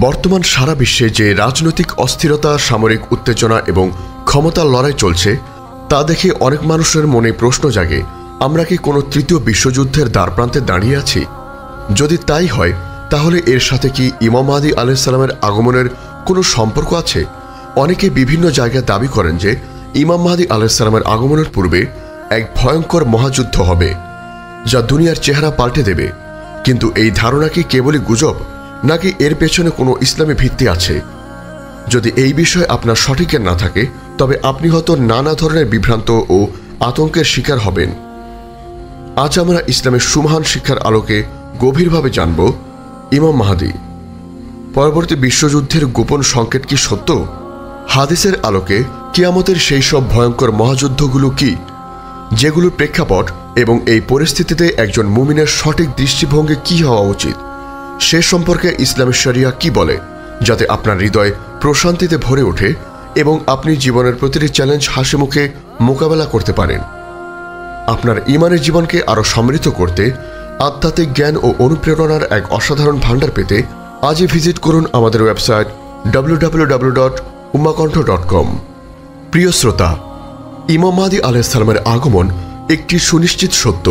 বর্তমান সারা বিশ্বে যে রাজনৈতিক অস্থিরতা, সামরিক উত্তেজনা এবং ক্ষমতার লড়াই চলছে তা দেখে অনেক মানুষের মনে প্রশ্ন জাগে, আমরা কি কোনো তৃতীয় বিশ্বযুদ্ধের দ্বারপ্রান্তে দাঁড়িয়ে আছি? যদি তাই হয় তাহলে এর সাথে কি ইমাম মাহদী আলাইহিস সালামের আগমনের কোনো সম্পর্ক আছে? অনেকে বিভিন্ন জায়গায় দাবি করেন যে ইমাম মাহদী আলাইহিস সালামের আগমনের পূর্বে এক ভয়ঙ্কর মহাযুদ্ধ হবে যা দুনিয়ার চেহারা পাল্টে দেবে। কিন্তু এই ধারণা কি কেবলই গুজব, নাকি এর পেছনে কোনো ইসলামী ভিত্তি আছে? যদি এই বিষয়ে আপনার সঠিক জ্ঞান না থাকে তবে আপনি হয়তো নানা ধরনের বিভ্রান্ত ও আতঙ্কের শিকার হবেন। আজ আমরা ইসলামের সুমহান শিক্ষার আলোকে গভীরভাবে জানব ইমাম মাহদী। পরবর্তী বিশ্বযুদ্ধের গোপন সংকেত কি সত্য? হাদিসের আলোকে কিয়ামতের সেই সব ভয়ঙ্কর মহাযুদ্ধগুলো কি, যেগুলোর প্রেক্ষাপট এবং এই পরিস্থিতিতে একজন মুমিনের সঠিক দৃষ্টিভঙ্গি কি হওয়া উচিত সে সম্পর্কে ইসলামী শরিয়া কি বলে, যাতে আপনার হৃদয় প্রশান্তিতে ভরে ওঠে এবং আপনি জীবনের প্রতিটি চ্যালেঞ্জ হাসিমুখে মোকাবেলা করতে পারেন। আপনার ঈমানের জীবনকে আরও সমৃদ্ধ করতে আধ্যাত্মিক জ্ঞান ও অনুপ্রেরণার এক অসাধারণ ভাণ্ডার পেতে আজই ভিজিট করুন আমাদের ওয়েবসাইট www.ummahkontho.com। প্রিয় শ্রোতা, ইমাম মাহদী আলাইহিস সালামের আগমন একটি সুনিশ্চিত সত্য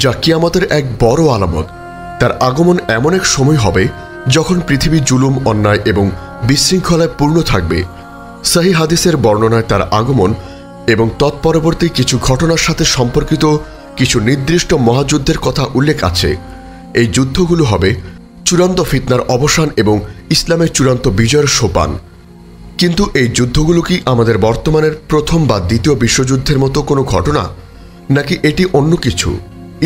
যা কিয়ামতের এক বড় আলামত। তার আগমন এমন এক সময় হবে যখন পৃথিবী জুলুম, অন্যায় এবং বিশৃঙ্খলায় পূর্ণ থাকবে। সহিহ হাদিসের বর্ণনায় তার আগমন এবং তৎপরবর্তী কিছু ঘটনার সাথে সম্পর্কিত কিছু নির্দিষ্ট মহাযুদ্ধের কথা উল্লেখ আছে। এই যুদ্ধগুলো হবে চূড়ান্ত ফিতনার অবসান এবং ইসলামের চূড়ান্ত বিজয়ের সোপান। কিন্তু এই যুদ্ধগুলো কি আমাদের বর্তমানের প্রথম বা দ্বিতীয় বিশ্বযুদ্ধের মতো কোনো ঘটনা, নাকি এটি অন্য কিছু?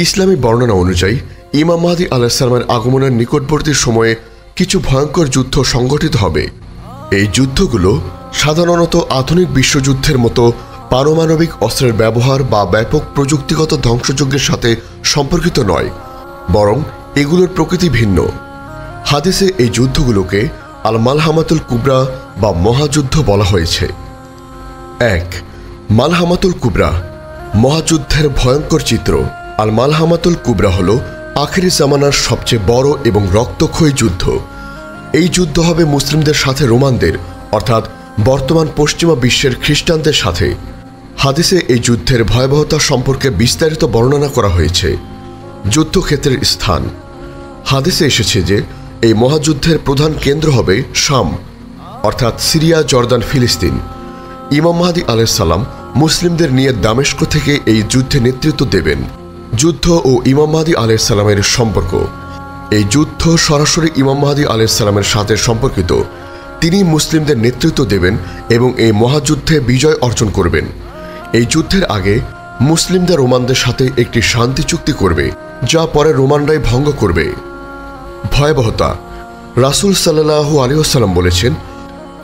ইসলামী বর্ণনা অনুযায়ী ইমাম মাহদী আলাইহিস সালামের আগমনের নিকটবর্তী সময়ে কিছু ভয়ঙ্কর যুদ্ধ সংঘটিত হবে। এই যুদ্ধগুলো সাধারণত আধুনিক বিশ্বযুদ্ধের মতো পারমাণবিক অস্ত্রের ব্যবহার বা ব্যাপক প্রযুক্তিগত ধ্বংসযজ্ঞের সাথে সম্পর্কিত নয়, বরং এগুলোর প্রকৃতি ভিন্ন। হাদিসে এই যুদ্ধগুলোকে আল মালহামাতুল কুবরা বা মহাযুদ্ধ বলা হয়েছে। 1. মালহামাতুল কুবরা, মহাযুদ্ধের ভয়ঙ্কর চিত্র। আল মালহামাতুল কুবরা হল আখিরি জামানার সবচেয়ে বড় এবং রক্তক্ষয়ী যুদ্ধ। এই যুদ্ধ হবে মুসলিমদের সাথে রোমানদের, অর্থাৎ বর্তমান পশ্চিমা বিশ্বের খ্রিস্টানদের সাথে। হাদিসে এই যুদ্ধের ভয়াবহতা সম্পর্কে বিস্তারিত বর্ণনা করা হয়েছে। যুদ্ধক্ষেত্রের স্থান। হাদিসে এসেছে যে এই মহাযুদ্ধের প্রধান কেন্দ্র হবে শাম, অর্থাৎ সিরিয়া, জর্দান, ফিলিস্তিন। ইমাম মাহদী আলাইহিস সালাম মুসলিমদের নিয়ে দামেস্ক থেকে এই যুদ্ধে নেতৃত্ব দেবেন। যুদ্ধ ও ইমাম মাহদী আলাইহিস সালামের সম্পর্ক। এই যুদ্ধ সরাসরি ইমাম মাহদী আলাইহিস সালামের সাথে সম্পর্কিত। তিনি মুসলিমদের নেতৃত্ব দেবেন এবং এই মহাযুদ্ধে বিজয় অর্জন করবেন। এই যুদ্ধের আগে মুসলিমদের রোমানদের সাথে একটি শান্তি চুক্তি করবে, যা পরে রোমানরাই ভঙ্গ করবে। ভয়াবহতা। রাসূল সাল্লাল্লাহু আলাইহি ওয়াসাল্লাম বলেছেন,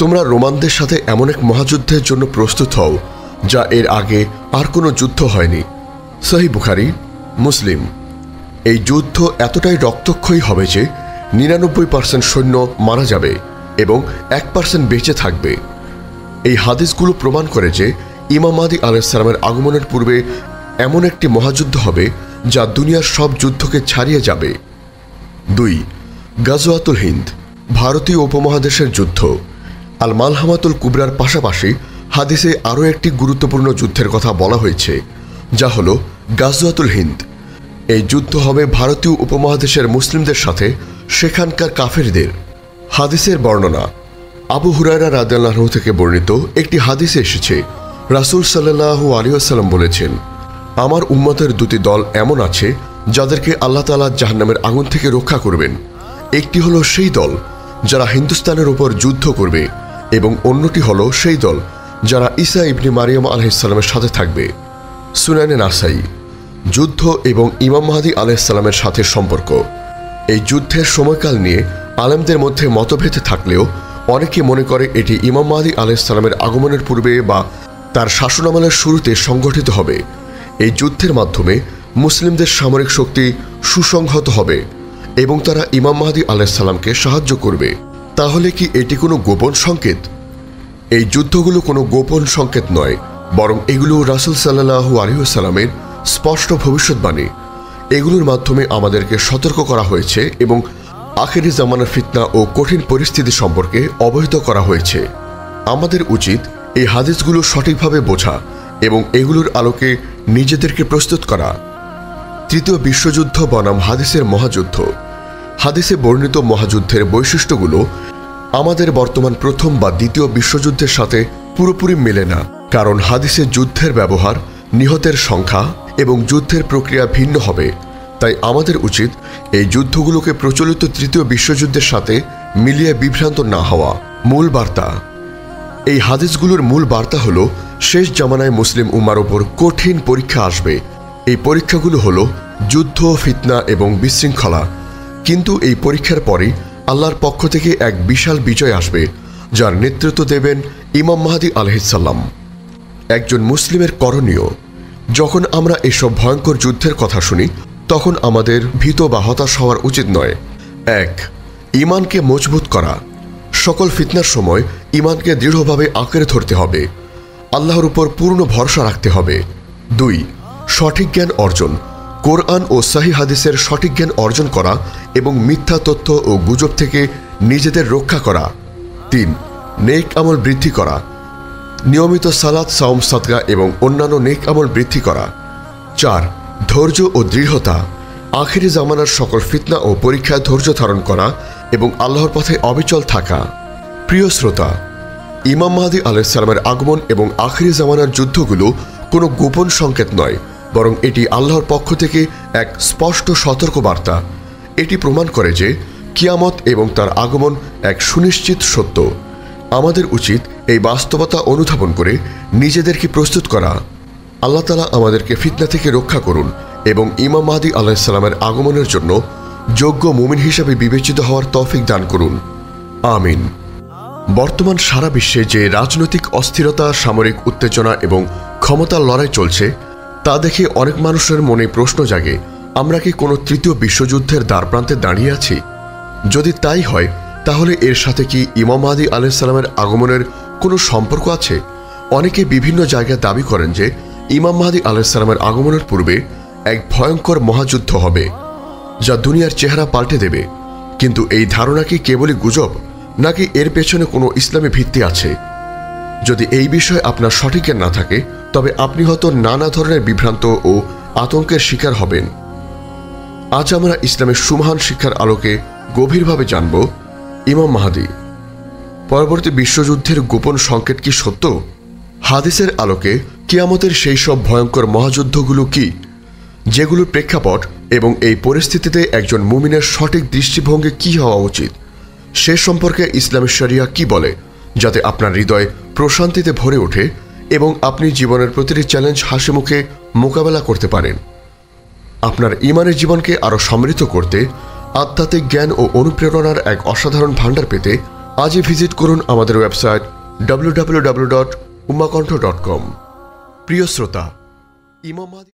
তোমরা রোমানদের সাথে এমন এক মহাযুদ্ধের জন্য প্রস্তুত হও যা এর আগে আর কোনো যুদ্ধ হয়নি। সহিহ বুখারী, মুসলিম। এই যুদ্ধ এতটাই রক্তক্ষয়ী হবে যে 99% সৈন্য মারা যাবে এবং 1% বেঁচে থাকবে। এই হাদিসগুলো প্রমাণ করে যে ইমাম মাহদী আলাইহিস সালামের আগমনের পূর্বে এমন একটি মহাযুদ্ধ হবে যা দুনিয়ার সব যুদ্ধকে ছাড়িয়ে যাবে। 2. গাজওয়াতুল হিন্দ, ভারতীয় উপমহাদেশের যুদ্ধ। আল মালহামাতুল কুবরার পাশাপাশি হাদিসে আরও একটি গুরুত্বপূর্ণ যুদ্ধের কথা বলা হয়েছে, যা হল গাজওয়াতুল হিন্দ। এই যুদ্ধ হবে ভারতীয় উপমহাদেশের মুসলিমদের সাথে সেখানকার কাফেরদের। হাদিসের বর্ণনা। আবু হুরায়রা রাদিয়াল্লাহু আনহু থেকে বর্ণিত একটি হাদিসে এসেছে, রাসূল সাল্লাল্লাহু আলাইহি ওয়াসাল্লাম বলেছেন, আমার উম্মতের দুটি দল এমন আছে যাদেরকে আল্লাহ তাআলা জাহান্নামের আগুন থেকে রক্ষা করবেন। একটি হলো সেই দল যারা হিন্দুস্তানের উপর যুদ্ধ করবে এবং অন্যটি হলো সেই দল যারা ঈসা ইবনে মারিয়াম আলাইহিস সালামের সাথে থাকবে। সুনানে নাসাই। যুদ্ধ এবং ইমাম মাহদী আলাইহিস সালামের সাথে সম্পর্ক। এই যুদ্ধের সময়কাল নিয়ে আলেমদের মধ্যে মতভেদ থাকলেও অনেকে মনে করে এটি ইমাম মাহদী আলাইহিস সালামের আগমনের পূর্বে বা তার শাসনামলের শুরুতে সংগঠিত হবে। এই যুদ্ধের মাধ্যমে মুসলিমদের সামরিক শক্তি সুসংহত হবে এবং তারা ইমাম মাহদী আলাইহিস সালামকে সাহায্য করবে। তাহলে কি এটি কোনো গোপন সংকেত? এই যুদ্ধগুলো কোনো গোপন সংকেত নয়, বরং এগুলো রাসূল সাল্লাল্লাহু আলাইহি ওয়াসাল্লামের স্পষ্ট ভবিষ্যৎবাণী। এগুলোর মাধ্যমে আমাদেরকে সতর্ক করা হয়েছে এবং আখেরি জামানার ফিতনা ও কঠিন পরিস্থিতি সম্পর্কে অবহিত করা হয়েছে। আমাদের উচিত এই হাদিসগুলো সঠিকভাবে বোঝা এবং এগুলোর আলোকে নিজেদেরকে প্রস্তুত করা। তৃতীয় বিশ্বযুদ্ধ বনাম হাদিসের মহাযুদ্ধ। হাদিসে বর্ণিত মহাযুদ্ধের বৈশিষ্ট্যগুলো আমাদের বর্তমান প্রথম বা দ্বিতীয় বিশ্বযুদ্ধের সাথে পুরোপুরি মেলে না, কারণ হাদিসে যুদ্ধের ব্যবহার, নিহতের সংখ্যা এবং যুদ্ধের প্রক্রিয়া ভিন্ন হবে। তাই আমাদের উচিত এই যুদ্ধগুলোকে প্রচলিত তৃতীয় বিশ্বযুদ্ধের সাথে মিলিয়ে বিভ্রান্ত না হওয়া। মূল বার্তা। এই হাদিসগুলোর মূল বার্তা হল শেষ জামানায় মুসলিম উম্মার ওপর কঠিন পরীক্ষা আসবে। এই পরীক্ষাগুলো হল যুদ্ধ, ফিতনা এবং বিশৃঙ্খলা। কিন্তু এই পরীক্ষার পরেই আল্লাহর পক্ষ থেকে এক বিশাল বিজয় আসবে, যার নেতৃত্ব দেবেন ইমাম মাহদী আলাইহিসসালাম। একজন মুসলিমের করণীয়। যখন আমরা এসব ভয়ঙ্কর যুদ্ধের কথা শুনি তখন আমাদের ভীত বা হতাশ হওয়ার উচিত নয়। 1. ঈমানকে মজবুত করা। সকল ফিতনার সময় ঈমানকে দৃঢ়ভাবে আঁকড়ে ধরতে হবে। আল্লাহর উপর পূর্ণ ভরসা রাখতে হবে। 2. সঠিক জ্ঞান অর্জন। কোরআন ও সহিহ হাদিসের সঠিক জ্ঞান অর্জন করা এবং মিথ্যা তথ্য ও গুজব থেকে নিজেদের রক্ষা করা। 3. নেক আমল বৃদ্ধি করা। নিয়মিত সালাত, সাওম, সাদকা এবং অন্যান্য নেক আমল বৃদ্ধি করা। 4. ধৈর্য ও দৃঢ়তা। আখিরি জামানার সকল ফিতনা ও পরীক্ষায় ধৈর্য ধারণ করা এবং আল্লাহর পথে অবিচল থাকা। প্রিয় শ্রোতা, ইমাম মাহদী আলাইহিসসালামের আগমন এবং আখিরি জামানার যুদ্ধগুলো কোনো গোপন সংকেত নয়, বরং এটি আল্লাহর পক্ষ থেকে এক স্পষ্ট সতর্কবার্তা। এটি প্রমাণ করে যে কিয়ামত এবং তার আগমন এক সুনিশ্চিত সত্য। আমাদের উচিত এই বাস্তবতা অনুধাবন করে নিজেদেরকে প্রস্তুত করা। আল্লাহ তাআলা আমাদেরকে ফিতনা থেকে রক্ষা করুন এবং ইমাম মাহদী আলাইহিসসালামের আগমনের জন্য যোগ্য মুমিন হিসেবে বিবেচিত হওয়ার তৌফিক দান করুন। আমিন। বর্তমান সারা বিশ্বে যে রাজনৈতিক অস্থিরতা, সামরিক উত্তেজনা এবং ক্ষমতার লড়াই চলছে তা দেখে অনেক মানুষের মনে প্রশ্ন জাগে, আমরা কি কোনো তৃতীয় বিশ্বযুদ্ধের দ্বারপ্রান্তে দাঁড়িয়ে আছি? যদি তাই হয় তাহলে এর সাথে কি ইমাম মাহদী আলাইহিসসালামের আগমনের কোনো সম্পর্ক আছে? অনেকে বিভিন্ন জায়গায় দাবি করেন যে ইমাম মাহদী আলাইহিসসালামের আগমনের পূর্বে এক ভয়ঙ্কর মহাযুদ্ধ হবে যা দুনিয়ার চেহারা পাল্টে দেবে। কিন্তু এই ধারণা কি কেবলই গুজব, নাকি এর পেছনে কোনো ইসলামী ভিত্তি আছে? যদি এই বিষয়ে আপনার সঠিক জ্ঞান না থাকে তবে আপনি হয়তো নানা ধরনের বিভ্রান্ত ও আতঙ্কের শিকার হবেন। আজ আমরা ইসলামের সুমহান শিক্ষার আলোকে গভীরভাবে জানব ইমাম মাহদী। পরবর্তী বিশ্বযুদ্ধের গোপন সংকেত কি সত্য? হাদিসের আলোকে কিয়ামতের সেই সব ভয়ঙ্কর মহাযুদ্ধগুলো কি, যেগুলোর প্রেক্ষাপট এবং এই পরিস্থিতিতে একজন মুমিনের সঠিক দৃষ্টিভঙ্গি কি হওয়া উচিত সে সম্পর্কে ইসলামী শরিয়া কি বলে, যাতে আপনার হৃদয় প্রশান্তিতে ভরে ওঠে এবং আপনি জীবনের প্রতিটি চ্যালেঞ্জ হাসিমুখে মোকাবেলা করতে পারেন। আপনার ঈমানের জীবনকে আরও সমৃদ্ধ করতে আধ্যাত্মিক জ্ঞান ও অনুপ্রেরণার এক অসাধারণ ভাণ্ডার পেতে আজই ভিজিট করুন আমাদের ওয়েবসাইট www.ummahkontho.com। প্রিয় শ্রোতা, ইমাম মাহদী